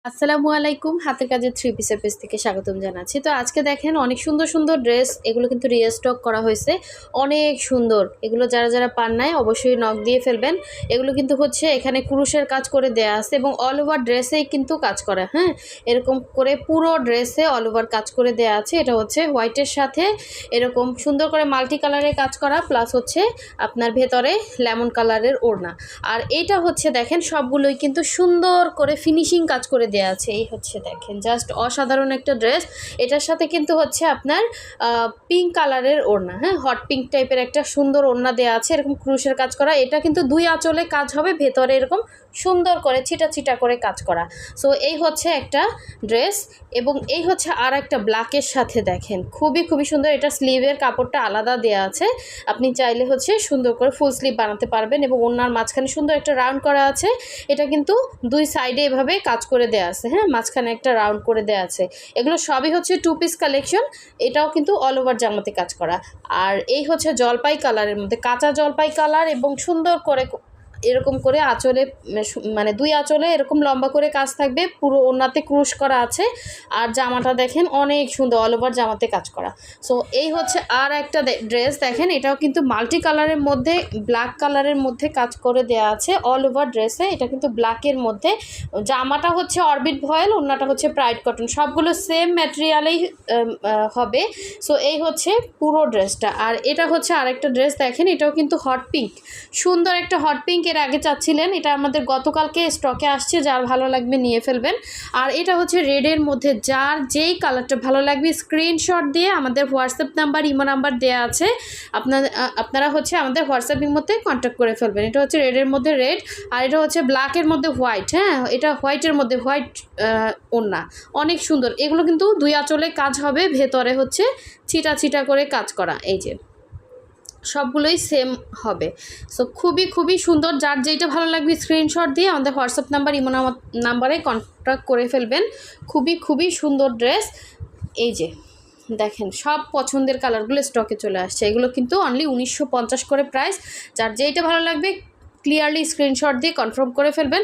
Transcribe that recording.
আসসালামু আলাইকুম, হাতের কাজের থ্রি পিসের পেজ থেকে স্বাগতম জানাচ্ছি। তো আজকে দেখেন অনেক সুন্দর সুন্দর ড্রেস, এগুলো কিন্তু রিস্টক করা হয়েছে। অনেক সুন্দর, এগুলো যারা যারা পান নাই অবশ্যই নক দিয়ে ফেলবেন। এগুলো কিন্তু হচ্ছে এখানে কুরুশের কাজ করে দেয়া আছে এবং অল ওভার ড্রেসেই কিন্তু কাজ করা, হ্যাঁ, এরকম করে পুরো ড্রেসে অল ওভার কাজ করে দেয়া আছে। এটা হচ্ছে হোয়াইটের সাথে এরকম সুন্দর করে মাল্টি কালারের কাজ করা, প্লাস হচ্ছে আপনার ভেতরে লেমন কালারের ওড়না। আর এইটা হচ্ছে দেখেন সবগুলোই কিন্তু সুন্দর করে ফিনিশিং কাজ করে দেওয়া আছে। এই হচ্ছে দেখেন জাস্ট অসাধারণ একটা ড্রেস। এটার সাথে কিন্তু হচ্ছে আপনার পিঙ্ক কালারের ওড়না, হ্যাঁ, হট পিঙ্ক টাইপের একটা সুন্দর ওড়না দেওয়া আছে, এরকম ক্রুশের কাজ করা। এটা কিন্তু দুই আঁচলে কাজ হবে, ভেতরে এরকম সুন্দর করে ছিটা ছিটা করে কাজ করা। সো এই হচ্ছে একটা ড্রেস, এবং এই হচ্ছে আর একটা ব্ল্যাকের সাথে দেখেন খুবই খুবই সুন্দর। এটা স্লিভের কাপড়টা আলাদা দেওয়া আছে, আপনি চাইলে হচ্ছে সুন্দর করে ফুল স্লিভ বানাতে পারবেন, এবং ওড়নার মাঝখানে সুন্দর একটা রাউন্ড করা আছে। এটা কিন্তু দুই সাইডে এভাবে কাজ করে দেওয়া আছে, হ্যাঁ, মাঝখানে একটা রাউন্ড করে দেওয়া আছে। এগুলো সবই হচ্ছে টু পিস কালেকশন। এটাও কিন্তু অল ওভার জামাতে কাজ করা। আর এই হচ্ছে জলপাই কালারের মধ্যে, কাঁচা জলপাই কালার, এবং সুন্দর করে এরকম করে আঁচলে মানে দুই আঁচলে এরকম লম্বা করে কাজ থাকবে, পুরো ওড়নাতে ক্রুশ করা আছে। আর জামাটা দেখেন অনেক সুন্দর, অল ওভার জামাতে কাজ করা। সো এই হচ্ছে আর একটা ড্রেস দেখেন, এটাও কিন্তু মাল্টি কালারের মধ্যে ব্ল্যাক কালারের মধ্যে কাজ করে দেওয়া আছে অল ওভার ড্রেসে। এটা কিন্তু ব্ল্যাকের মধ্যে, জামাটা হচ্ছে অরবিট ভয়েল, ওড়নাটা হচ্ছে প্রাইড কটন, সবগুলো সেম ম্যাটেরিয়ালেই হবে। সো এই হচ্ছে পুরো ড্রেসটা। আর এটা হচ্ছে আরেকটা ড্রেস দেখেন, এটাও কিন্তু হট পিঙ্ক, সুন্দর একটা হট পিঙ্ক। এর আগে চাচ্ছিলেন, এটা আমাদের গতকালকে স্টকে আসছে, যার ভালো লাগবে নিয়ে ফেলবেন। আর এটা হচ্ছে রেডের মধ্যে, যার যেই কালারটা ভালো লাগবে স্ক্রিনশট দিয়ে আমাদের হোয়াটসঅ্যাপ নাম্বার, ইমো নাম্বার দেওয়া আছে, আপনারা হচ্ছে আমাদের হোয়াটসঅ্যাপের মধ্যে কন্ট্যাক্ট করে ফেলবেন। এটা হচ্ছে রেডের মধ্যে রেড, আর এটা হচ্ছে ব্ল্যাকের মধ্যে হোয়াইট, হ্যাঁ, এটা হোয়াইটের মধ্যে হোয়াইট ওড়না, অনেক সুন্দর। এগুলো কিন্তু দুই আঁচলে কাজ হবে, ভেতরে হচ্ছে ছিটা ছিটা করে কাজ করা, এই যে সবগুলোই সেম হবে। সো খুবই খুবই সুন্দর, যার যেইটা ভালো লাগবে স্ক্রিনশট দিয়ে আমাদের হোয়াটসঅ্যাপ নাম্বার, ইমো নাম্বারে কন্ট্যাক্ট করে ফেলবেন। খুবই খুবই সুন্দর ড্রেস। এই যে দেখেন সব পছন্দের কালারগুলো স্টকে চলে আসছে। এগুলো কিন্তু অনলি 1950 করে প্রাইস। যার যেইটা ভালো লাগবে ক্লিয়ারলি স্ক্রিনশট দিয়ে কনফার্ম করে ফেলবেন।